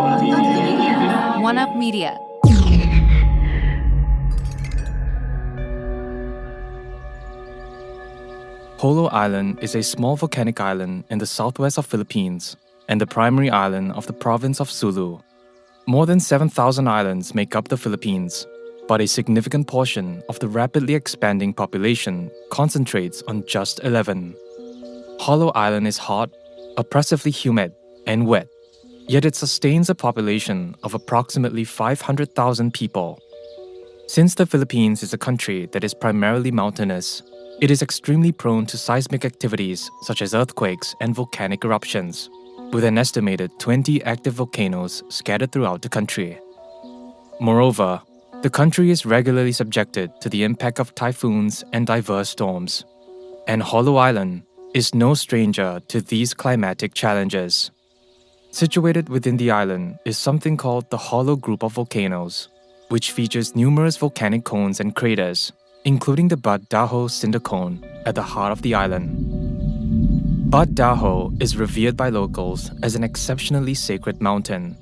One Up Media. Jolo Island is a small volcanic island in the southwest of Philippines and the primary island of the province of Sulu. More than 7,000 islands make up the Philippines, but a significant portion of the rapidly expanding population concentrates on just 11. Jolo Island is hot, oppressively humid, and wet, yet it sustains a population of approximately 500,000 people. Since the Philippines is a country that is primarily mountainous, it is extremely prone to seismic activities such as earthquakes and volcanic eruptions, with an estimated 20 active volcanoes scattered throughout the country. Moreover, the country is regularly subjected to the impact of typhoons and diverse storms, and Jolo Island is no stranger to these climatic challenges. Situated within the island is something called the Jolo Group of Volcanoes, which features numerous volcanic cones and craters, including the Bat Dajo cinder cone at the heart of the island. Bat Dajo is revered by locals as an exceptionally sacred mountain.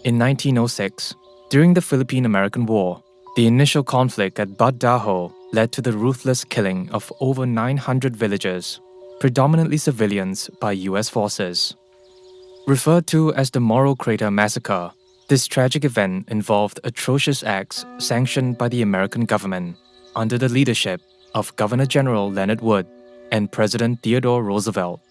In 1906, during the Philippine-American War, the initial conflict at Bat Dajo led to the ruthless killing of over 900 villagers, predominantly civilians, by US forces. Referred to as the Morro Crater Massacre, this tragic event involved atrocious acts sanctioned by the American government under the leadership of Governor General Leonard Wood and President Theodore Roosevelt.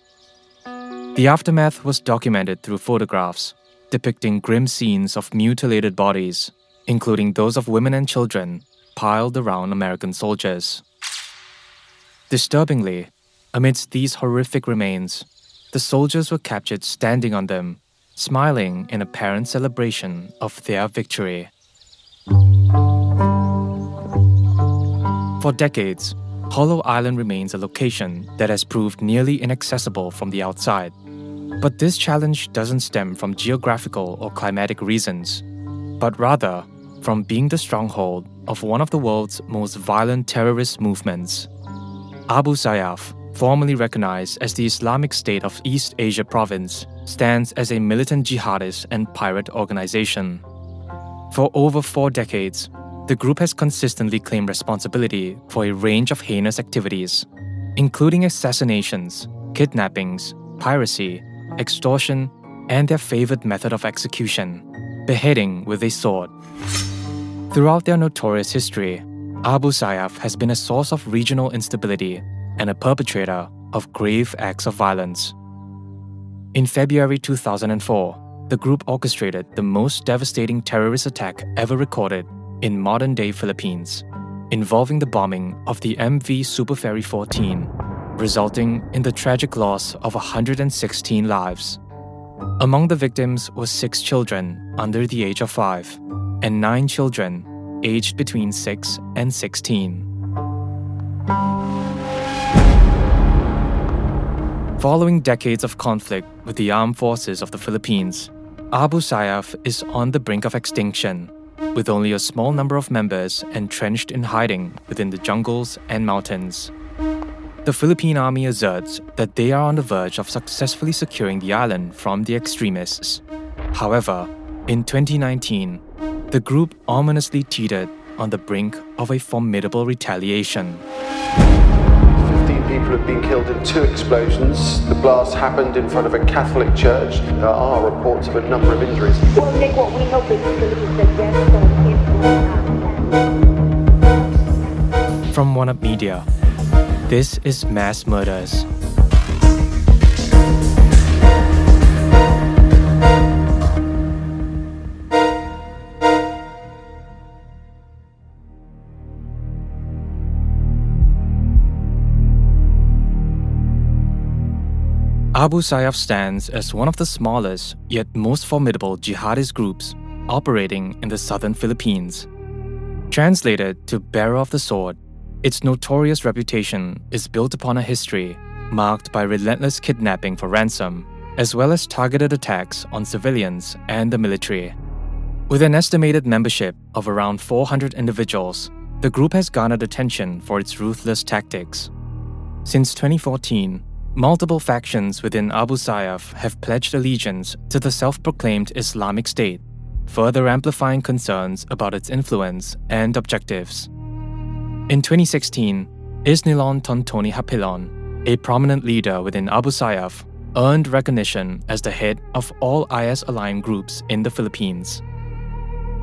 The aftermath was documented through photographs depicting grim scenes of mutilated bodies, including those of women and children, piled around American soldiers. Disturbingly, amidst these horrific remains, the soldiers were captured standing on them, smiling in apparent celebration of their victory. For decades, Jolo Island remains a location that has proved nearly inaccessible from the outside. But this challenge doesn't stem from geographical or climatic reasons, but rather from being the stronghold of one of the world's most violent terrorist movements. Abu Sayyaf, formerly recognized as the Islamic State of East Asia Province, stands as a militant jihadist and pirate organization. For over 4 decades, the group has consistently claimed responsibility for a range of heinous activities, including assassinations, kidnappings, piracy, extortion, and their favorite method of execution, beheading with a sword. Throughout their notorious history, Abu Sayyaf has been a source of regional instability and a perpetrator of grave acts of violence. In February 2004, the group orchestrated the most devastating terrorist attack ever recorded in modern-day Philippines, involving the bombing of the MV Superferry 14, resulting in the tragic loss of 116 lives. Among the victims were 6 children under the age of 5 and 9 children aged between 6 and 16. Following decades of conflict with the armed forces of the Philippines, Abu Sayyaf is on the brink of extinction, with only a small number of members entrenched in hiding within the jungles and mountains. The Philippine Army asserts that they are on the verge of successfully securing the island from the extremists. However, in 2019, the group ominously teetered on the brink of a formidable retaliation. 15 people have been killed in 2 explosions. The blast happened in front of a Catholic church. There are reports of a number of injuries. Well, Nick, what we know basically is that deaths From One Up Media, this is Mass Murders. Abu Sayyaf stands as one of the smallest yet most formidable jihadist groups operating in the southern Philippines. Translated to bearer of the sword, its notorious reputation is built upon a history marked by relentless kidnapping for ransom, as well as targeted attacks on civilians and the military. With an estimated membership of around 400 individuals, the group has garnered attention for its ruthless tactics. Since 2014, Multiple factions within Abu Sayyaf have pledged allegiance to the self-proclaimed Islamic State, further amplifying concerns about its influence and objectives. In 2016, Isnilon Tontoni Hapilon, a prominent leader within Abu Sayyaf, earned recognition as the head of all IS-aligned groups in the Philippines.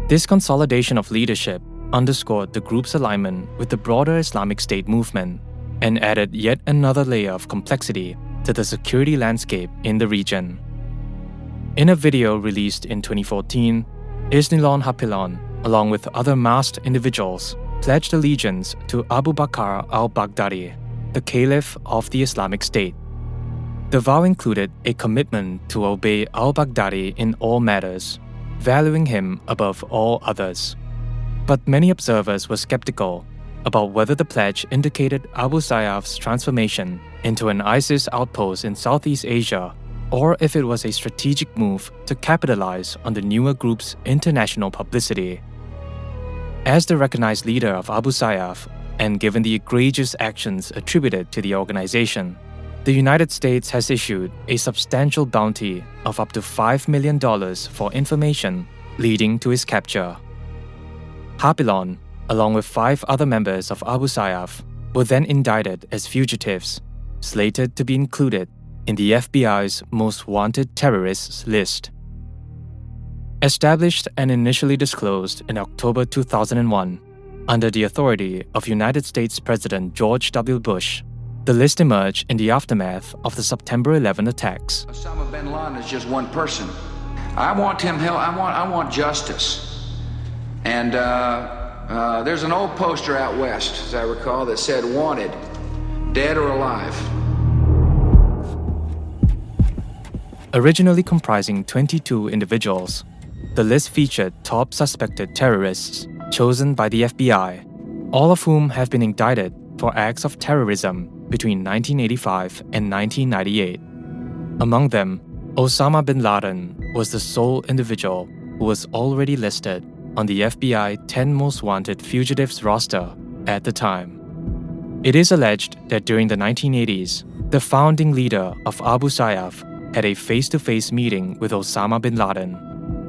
This consolidation of leadership underscored the group's alignment with the broader Islamic State movement and added yet another layer of complexity to the security landscape in the region. In a video released in 2014, Isnilon Hapilon, along with other masked individuals, pledged allegiance to Abu Bakr al-Baghdadi, the Caliph of the Islamic State. The vow included a commitment to obey al-Baghdadi in all matters, valuing him above all others. But many observers were skeptical about whether the pledge indicated Abu Sayyaf's transformation into an ISIS outpost in Southeast Asia, or if it was a strategic move to capitalize on the newer group's international publicity. As the recognized leader of Abu Sayyaf, and given the egregious actions attributed to the organization, the United States has issued a substantial bounty of up to $5 million for information leading to his capture. Hapilon, along with 5 other members of Abu Sayyaf, were then indicted as fugitives, slated to be included in the FBI's most wanted terrorists list. Established and initially disclosed in October 2001, under the authority of United States President George W. Bush, the list emerged in the aftermath of the September 11 attacks. Osama bin Laden is just one person. I want him held. I want justice. And there's an old poster out west, as I recall, that said "Wanted, dead or alive." Originally comprising 22 individuals, the list featured top suspected terrorists chosen by the FBI, all of whom have been indicted for acts of terrorism between 1985 and 1998. Among them, Osama bin Laden was the sole individual who was already listed on the FBI 10 Most Wanted Fugitives roster at the time. It is alleged that during the 1980s, the founding leader of Abu Sayyaf had a face-to-face meeting with Osama bin Laden,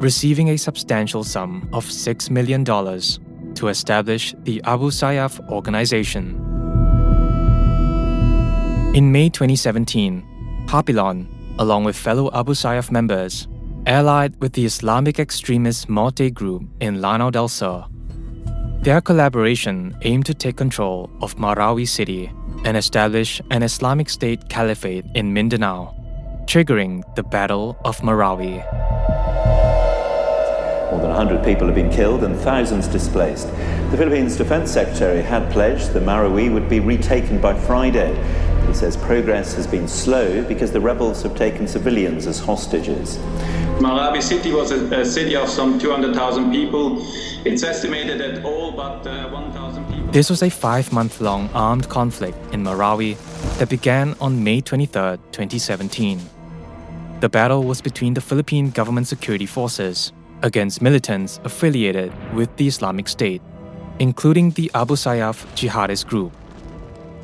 receiving a substantial sum of $6 million to establish the Abu Sayyaf organization. In May 2017, Hapilon, along with fellow Abu Sayyaf members, allied with the Islamic extremist Morte group in Lanao del Sur. Their collaboration aimed to take control of Marawi city and establish an Islamic State caliphate in Mindanao, triggering the Battle of Marawi. More than 100 people have been killed and thousands displaced. The Philippines Defense Secretary had pledged the Marawi would be retaken by Friday. He says progress has been slow because the rebels have taken civilians as hostages. Marawi city was a city of some 200,000 people. It's estimated that all but 1,000 people... This was a 5-month-long armed conflict in Marawi that began on May 23, 2017. The battle was between the Philippine government security forces against militants affiliated with the Islamic State, including the Abu Sayyaf jihadist group.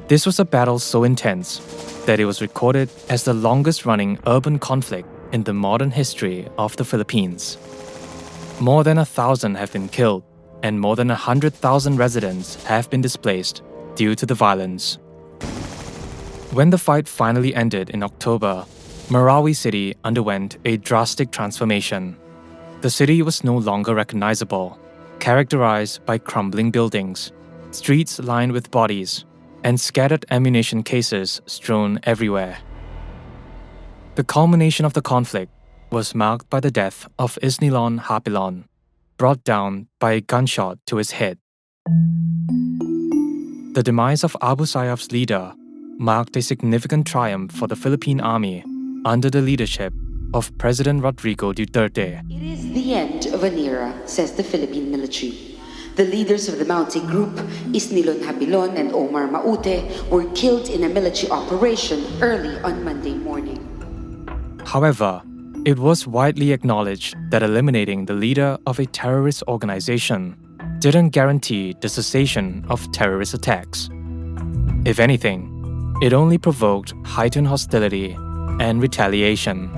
This was a battle so intense that it was recorded as the longest-running urban conflict in the modern history of the Philippines. More than 1,000 have been killed, and more than 100,000 residents have been displaced due to the violence. When the fight finally ended in October, Marawi city underwent a drastic transformation. The city was no longer recognizable, characterized by crumbling buildings, streets lined with bodies, and scattered ammunition cases strewn everywhere. The culmination of the conflict was marked by the death of Isnilon Hapilon, brought down by a gunshot to his head. The demise of Abu Sayyaf's leader marked a significant triumph for the Philippine army under the leadership of President Rodrigo Duterte. It is the end of an era, says the Philippine military. The leaders of the mounting group, Isnilon Hapilon and Omar Maute, were killed in a military operation early on Monday morning. However, it was widely acknowledged that eliminating the leader of a terrorist organization didn't guarantee the cessation of terrorist attacks. If anything, It only provoked heightened hostility and retaliation.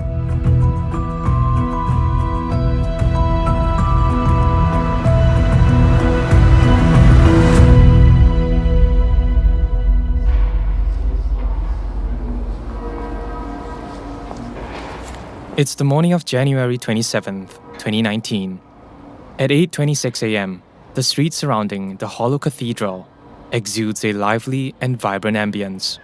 It's the morning of January 27th, 2019. At 8:26 a.m., the street surrounding the Jolo Cathedral exudes a lively and vibrant ambience.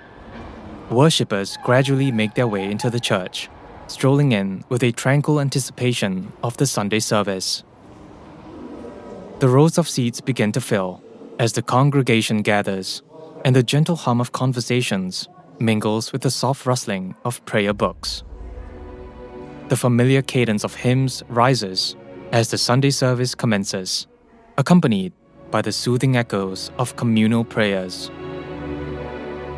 Worshippers gradually make their way into the church, strolling in with a tranquil anticipation of the Sunday service. The rows of seats begin to fill as the congregation gathers, and the gentle hum of conversations mingles with the soft rustling of prayer books. The familiar cadence of hymns rises as the Sunday service commences, accompanied by the soothing echoes of communal prayers.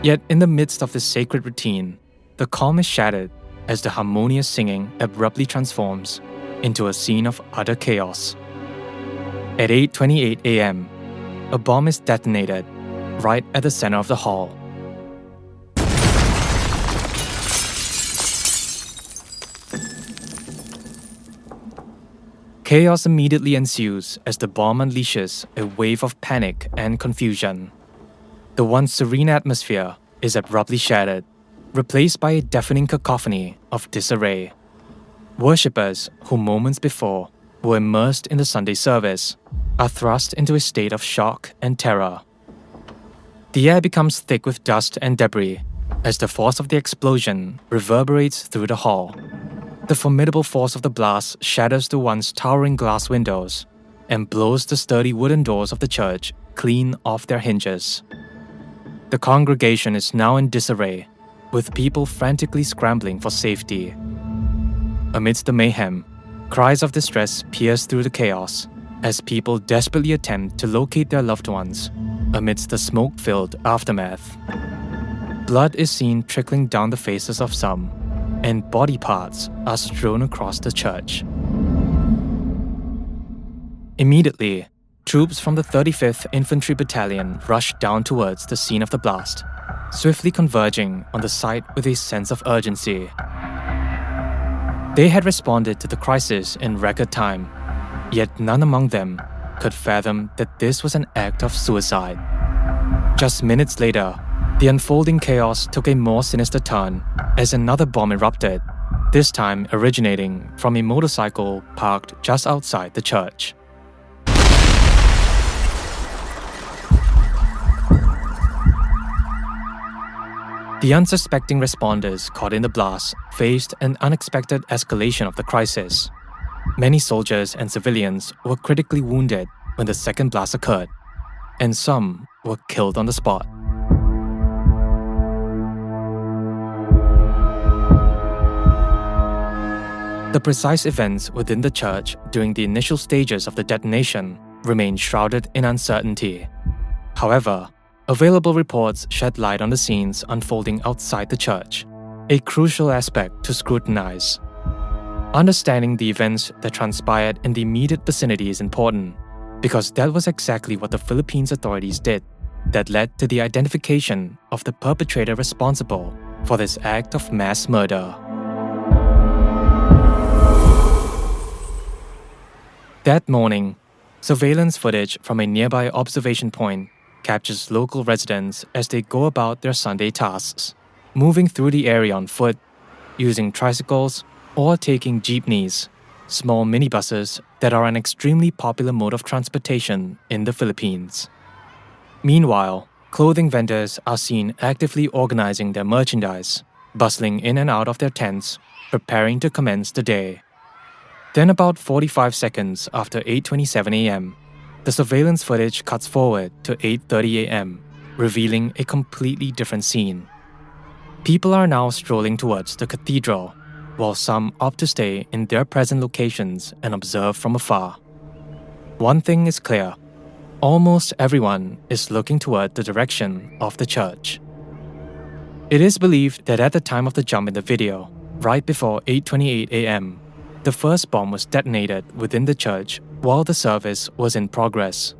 Yet in the midst of this sacred routine, the calm is shattered as the harmonious singing abruptly transforms into a scene of utter chaos. At 8:28 a.m., a bomb is detonated right at the center of the hall. Chaos immediately ensues as the bomb unleashes a wave of panic and confusion. The once serene atmosphere is abruptly shattered, replaced by a deafening cacophony of disarray. Worshippers who moments before were immersed in the Sunday service are thrust into a state of shock and terror. The air becomes thick with dust and debris as the force of the explosion reverberates through the hall. The formidable force of the blast shatters the once towering glass windows and blows the sturdy wooden doors of the church clean off their hinges. The congregation is now in disarray, with people frantically scrambling for safety. Amidst the mayhem, cries of distress pierce through the chaos as people desperately attempt to locate their loved ones amidst the smoke-filled aftermath. Blood is seen trickling down the faces of some, and body parts are strewn across the church. Immediately, troops from the 35th Infantry Battalion rush down towards the scene of the blast, swiftly converging on the site with a sense of urgency. They had responded to the crisis in record time, yet none among them could fathom that this was an act of suicide. Just minutes later, the unfolding chaos took a more sinister turn as another bomb erupted, this time originating from a motorcycle parked just outside the church. The unsuspecting responders caught in the blast faced an unexpected escalation of the crisis. Many soldiers and civilians were critically wounded when the second blast occurred, and some were killed on the spot. The precise events within the church during the initial stages of the detonation remain shrouded in uncertainty. However, available reports shed light on the scenes unfolding outside the church, a crucial aspect to scrutinize. Understanding the events that transpired in the immediate vicinity is important, because that was exactly what the Philippines authorities did that led to the identification of the perpetrator responsible for this act of mass murder. That morning, surveillance footage from a nearby observation point captures local residents as they go about their Sunday tasks, moving through the area on foot, using tricycles, or taking jeepneys, small minibuses that are an extremely popular mode of transportation in the Philippines. Meanwhile, clothing vendors are seen actively organizing their merchandise, bustling in and out of their tents, preparing to commence the day. Then about 45 seconds after 8:27 a.m., the surveillance footage cuts forward to 8:30 a.m., revealing a completely different scene. People are now strolling towards the cathedral, while some opt to stay in their present locations and observe from afar. One thing is clear: almost everyone is looking toward the direction of the church. It is believed that at the time of the jump in the video, right before 8:28 a.m., the first bomb was detonated within the church while the service was in progress.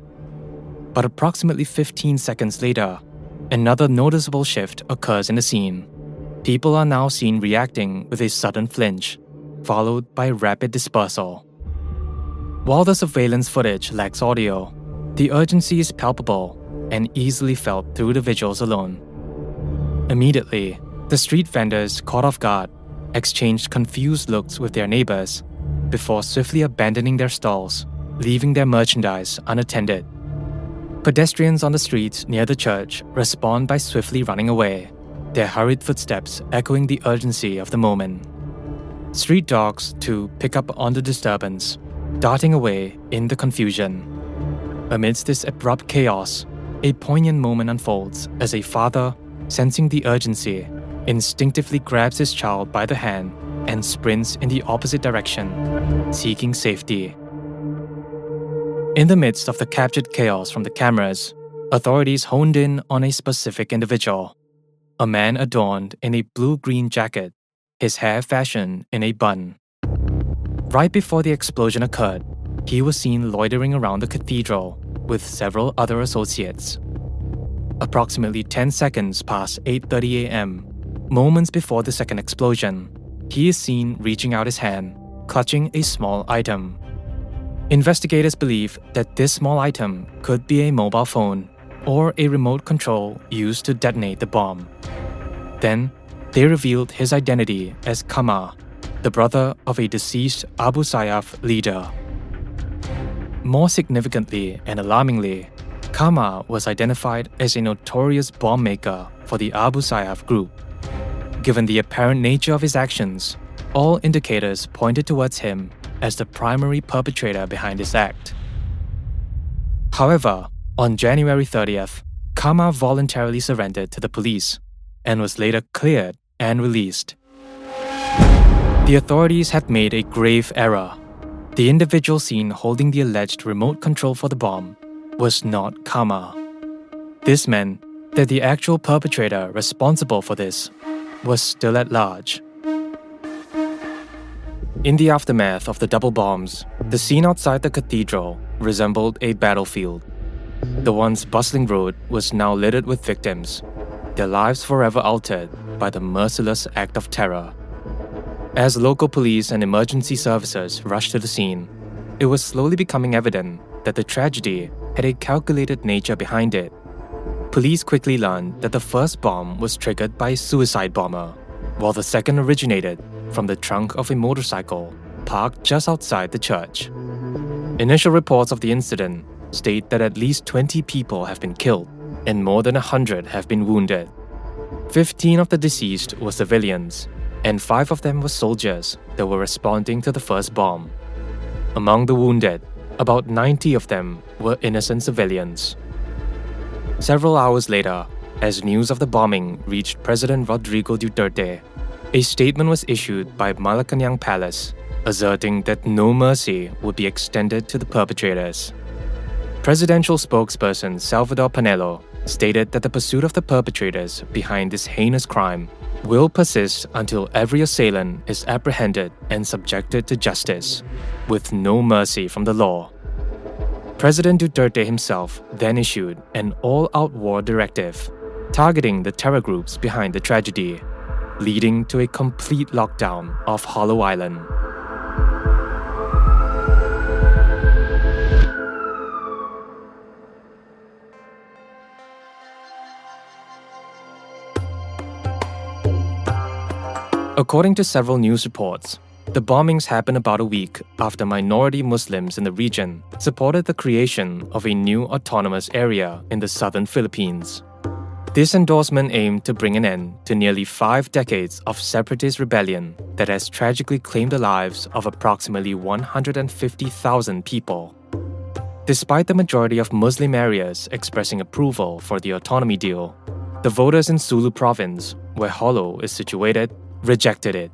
But approximately 15 seconds later, another noticeable shift occurs in the scene. People are now seen reacting with a sudden flinch, followed by rapid dispersal. While the surveillance footage lacks audio, the urgency is palpable and easily felt through the visuals alone. Immediately, the street vendors, caught off guard, exchanged confused looks with their neighbors before swiftly abandoning their stalls, leaving their merchandise unattended. Pedestrians on the streets near the church respond by swiftly running away, their hurried footsteps echoing the urgency of the moment. Street dogs, too, pick up on the disturbance, darting away in the confusion. Amidst this abrupt chaos, a poignant moment unfolds as a father, sensing the urgency, instinctively grabs his child by the hand and sprints in the opposite direction, seeking safety. In the midst of the captured chaos from the cameras, authorities honed in on a specific individual, a man adorned in a blue-green jacket, his hair fashioned in a bun. Right before the explosion occurred, he was seen loitering around the cathedral with several other associates. Approximately 10 seconds past 8:30 a.m., moments before the second explosion, he is seen reaching out his hand, clutching a small item. Investigators believe that this small item could be a mobile phone or a remote control used to detonate the bomb. Then, they revealed his identity as Kama, the brother of a deceased Abu Sayyaf leader. More significantly and alarmingly, Kama was identified as a notorious bomb maker for the Abu Sayyaf group. Given the apparent nature of his actions, all indicators pointed towards him as the primary perpetrator behind this act. However, on January 30th, Kama voluntarily surrendered to the police and was later cleared and released. The authorities had made a grave error. The individual seen holding the alleged remote control for the bomb was not Kama. This meant that the actual perpetrator responsible for this was still at large. In the aftermath of the double bombs, the scene outside the cathedral resembled a battlefield. The once bustling road was now littered with victims, their lives forever altered by the merciless act of terror. As local police and emergency services rushed to the scene, it was slowly becoming evident that the tragedy had a calculated nature behind it. Police quickly learned that the first bomb was triggered by a suicide bomber, while the second originated from the trunk of a motorcycle parked just outside the church. Initial reports of the incident state that at least 20 people have been killed and more than 100 have been wounded. 15 of the deceased were civilians, and 5 of them were soldiers that were responding to the first bomb. Among the wounded, about 90 of them were innocent civilians. Several hours later, as news of the bombing reached President Rodrigo Duterte, a statement was issued by Malacañang Palace, asserting that no mercy would be extended to the perpetrators. Presidential spokesperson Salvador Panelo stated that the pursuit of the perpetrators behind this heinous crime will persist until every assailant is apprehended and subjected to justice, with no mercy from the law. President Duterte himself then issued an all-out war directive, targeting the terror groups behind the tragedy, leading to a complete lockdown of Hollow Island. According to several news reports, the bombings happened about a week after minority Muslims in the region supported the creation of a new autonomous area in the southern Philippines. This endorsement aimed to bring an end to nearly 5 decades of separatist rebellion that has tragically claimed the lives of approximately 150,000 people. Despite the majority of Muslim areas expressing approval for the autonomy deal, the voters in Sulu province, where Jolo is situated, rejected it.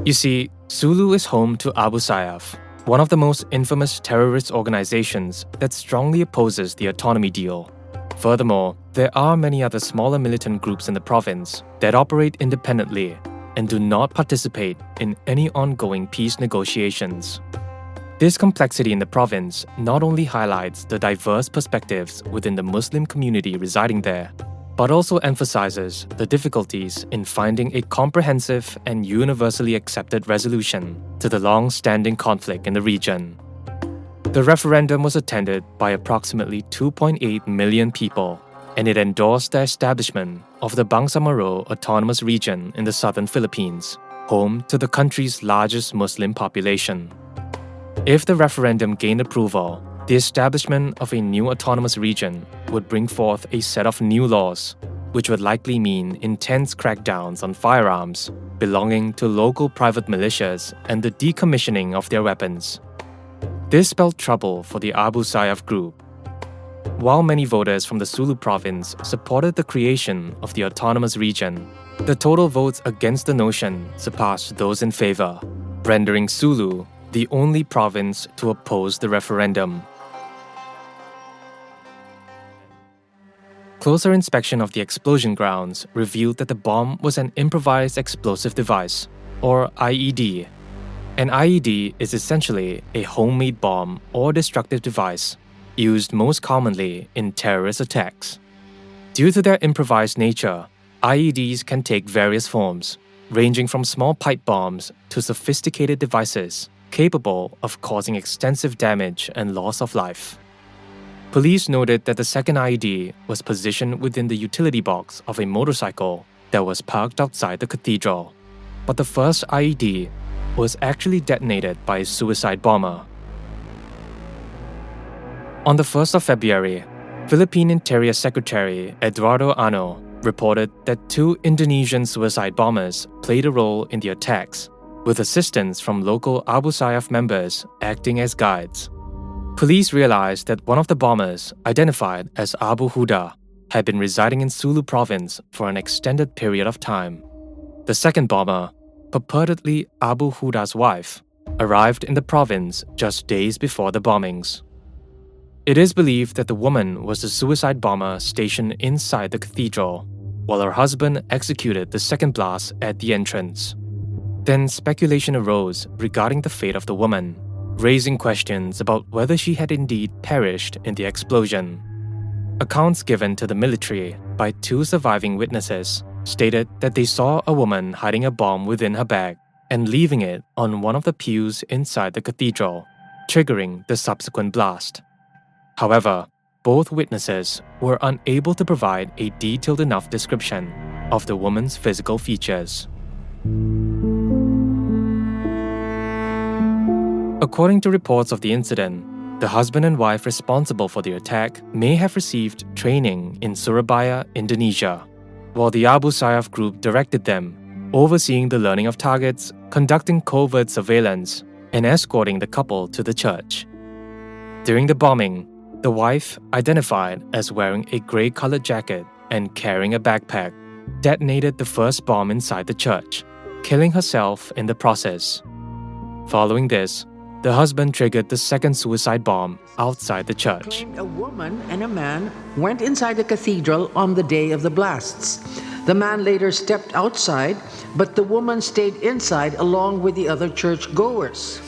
You see, Sulu is home to Abu Sayyaf, one of the most infamous terrorist organizations that strongly opposes the autonomy deal. Furthermore, there are many other smaller militant groups in the province that operate independently and do not participate in any ongoing peace negotiations. This complexity in the province not only highlights the diverse perspectives within the Muslim community residing there, but also emphasizes the difficulties in finding a comprehensive and universally accepted resolution to the long-standing conflict in the region. The referendum was attended by approximately 2.8 million people, and it endorsed the establishment of the Bangsamoro Autonomous Region in the southern Philippines, home to the country's largest Muslim population. If the referendum gained approval, the establishment of a new autonomous region would bring forth a set of new laws, which would likely mean intense crackdowns on firearms belonging to local private militias and the decommissioning of their weapons. This spelled trouble for the Abu Sayyaf group. While many voters from the Sulu province supported the creation of the autonomous region, the total votes against the notion surpassed those in favor, rendering Sulu the only province to oppose the referendum. Closer inspection of the explosion grounds revealed that the bomb was an improvised explosive device, or IED. An IED is essentially a homemade bomb or destructive device used most commonly in terrorist attacks. Due to their improvised nature, IEDs can take various forms, ranging from small pipe bombs to sophisticated devices capable of causing extensive damage and loss of life. Police noted that the second IED was positioned within the utility box of a motorcycle that was parked outside the cathedral, but the first IED was actually detonated by a suicide bomber. On the 1st of February, Philippine Interior Secretary Eduardo Ano reported that 2 Indonesian suicide bombers played a role in the attacks, with assistance from local Abu Sayyaf members acting as guides. Police realized that one of the bombers, identified as Abu Huda, had been residing in Sulu province for an extended period of time. The second bomber, purportedly Abu Huda's wife, arrived in the province just days before the bombings. It is believed that the woman was the suicide bomber stationed inside the cathedral, while her husband executed the second blast at the entrance. Then speculation arose regarding the fate of the woman, raising questions about whether she had indeed perished in the explosion. Accounts given to the military by 2 surviving witnesses stated that they saw a woman hiding a bomb within her bag and leaving it on one of the pews inside the cathedral, triggering the subsequent blast. However, both witnesses were unable to provide a detailed enough description of the woman's physical features. According to reports of the incident, the husband and wife responsible for the attack may have received training in Surabaya, Indonesia, while the Abu Sayyaf group directed them, overseeing the learning of targets, conducting covert surveillance, and escorting the couple to the church. During the bombing, the wife, identified as wearing a gray-colored jacket and carrying a backpack, detonated the first bomb inside the church, killing herself in the process. Following this, the husband triggered the second suicide bomb outside the church. A woman and a man went inside the cathedral on the day of the blasts. The man later stepped outside, but the woman stayed inside along with the other churchgoers.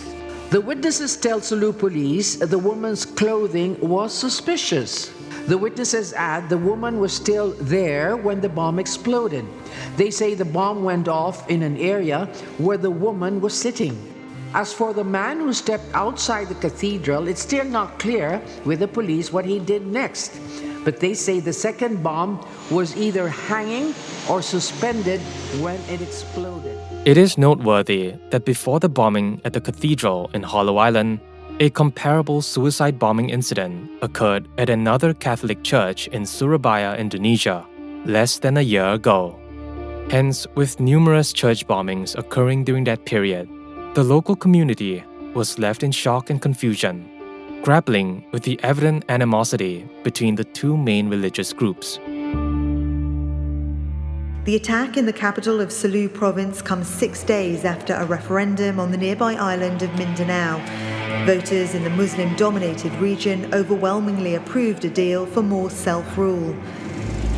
The witnesses tell Sulu police the woman's clothing was suspicious. The witnesses add the woman was still there when the bomb exploded. They say the bomb went off in an area where the woman was sitting. As for the man who stepped outside the cathedral, it's still not clear with the police what he did next. But they say the second bomb was either hanging or suspended when it exploded. It is noteworthy that before the bombing at the cathedral in Hollow Island, a comparable suicide bombing incident occurred at another Catholic church in Surabaya, Indonesia, less than a year ago. Hence, with numerous church bombings occurring during that period, the local community was left in shock and confusion, grappling with the evident animosity between the 2 main religious groups. The attack in the capital of Sulu province comes 6 days after a referendum on the nearby island of Mindanao. Voters in the Muslim-dominated region overwhelmingly approved a deal for more self-rule.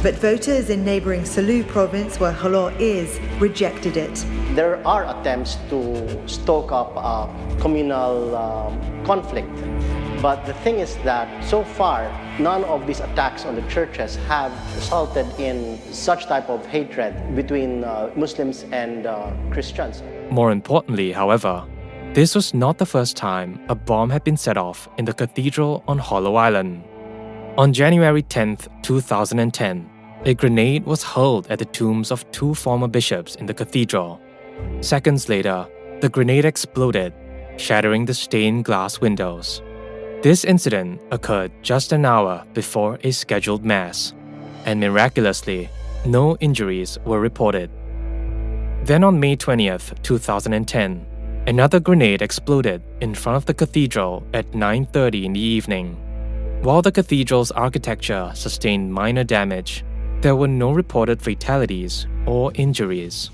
But voters in neighbouring Sulu province, where Jolo is, rejected it. There are attempts to stoke up a communal conflict. But the thing is that so far, none of these attacks on the churches have resulted in such type of hatred between Muslims and Christians. More importantly, however, this was not the first time a bomb had been set off in the cathedral on Jolo Island. On January 10, 2010, a grenade was hurled at the tombs of 2 former bishops in the cathedral. Seconds later, the grenade exploded, shattering the stained glass windows. This incident occurred just an hour before a scheduled mass, and miraculously, no injuries were reported. Then on May 20th, 2010, another grenade exploded in front of the cathedral at 9:30 in the evening. While the cathedral's architecture sustained minor damage, there were no reported fatalities or injuries.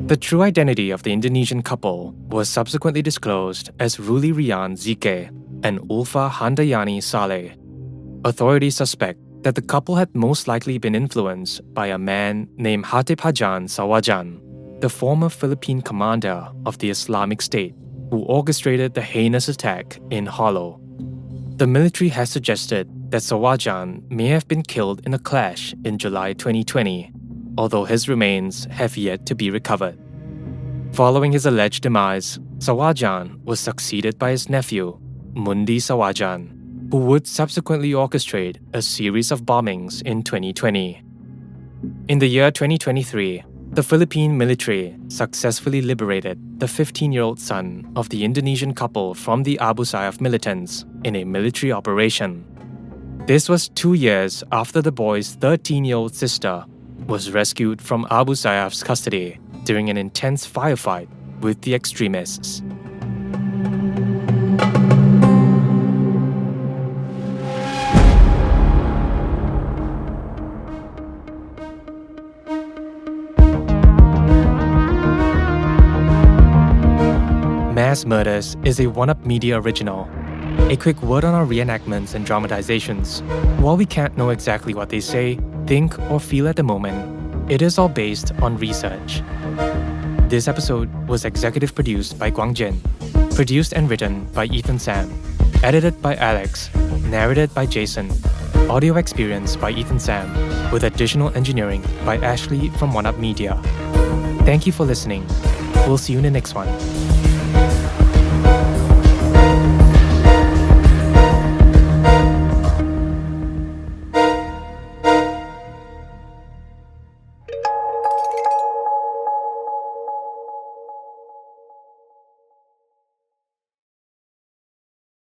The true identity of the Indonesian couple was subsequently disclosed as Ruli Rian Zike and Ulfa Handayani Saleh. Authorities suspect that the couple had most likely been influenced by a man named Hatip Hajan Sawajan, the former Philippine commander of the Islamic State, who orchestrated the heinous attack in Jolo. The military has suggested that Sawajan may have been killed in a clash in July 2020, although his remains have yet to be recovered. Following his alleged demise, Sawajan was succeeded by his nephew, Mundi Sawajan, who would subsequently orchestrate a series of bombings in 2020. In the year 2023, the Philippine military successfully liberated the 15-year-old son of the Indonesian couple from the Abu Sayyaf militants in a military operation. This was 2 years after the boy's 13-year-old sister was rescued from Abu Sayyaf's custody during an intense firefight with the extremists. Mass Murders is a One-Up Media original. A quick word on our reenactments and dramatizations. While we can't know exactly what they say, think, or feel at the moment, it is all based on research. This episode was executive produced by Guang Jin, produced and written by Ethan Sam, edited by Alex, narrated by Jason, audio experience by Ethan Sam, with additional engineering by Ashley from One-Up Media. Thank you for listening. We'll see you in the next one.